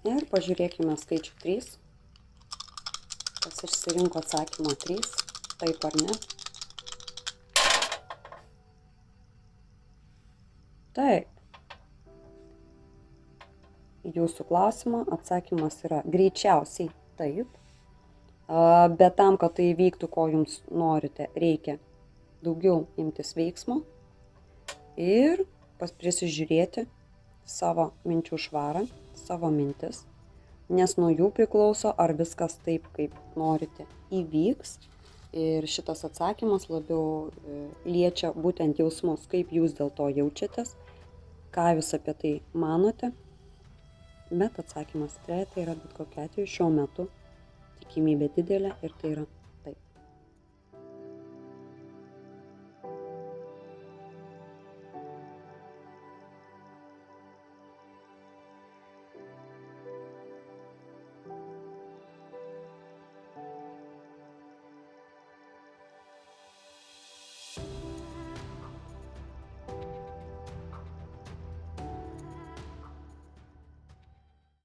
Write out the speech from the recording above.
Ir pažiūrėkime skaičių 3. Kas išsirinko atsakymą 3, taip ar ne? Taip. Jūsų klausimo atsakymas yra greičiausiai taip. Bet tam, kad tai įvyktų, ko jums norite, reikia daugiau imtis veiksmo ir prisižiūrėti savo minčių švarą, savo mintis, nes nuo jų priklauso, ar viskas taip, kaip norite, įvyks. Ir šitas atsakymas labiau liečia būtent jausmus, kaip jūs dėl to jaučiatės, ką jūs apie tai manote. Bet atsakymas 3 yra bet kokiu atveju šiuo metu tikimybė didelė ir tai yra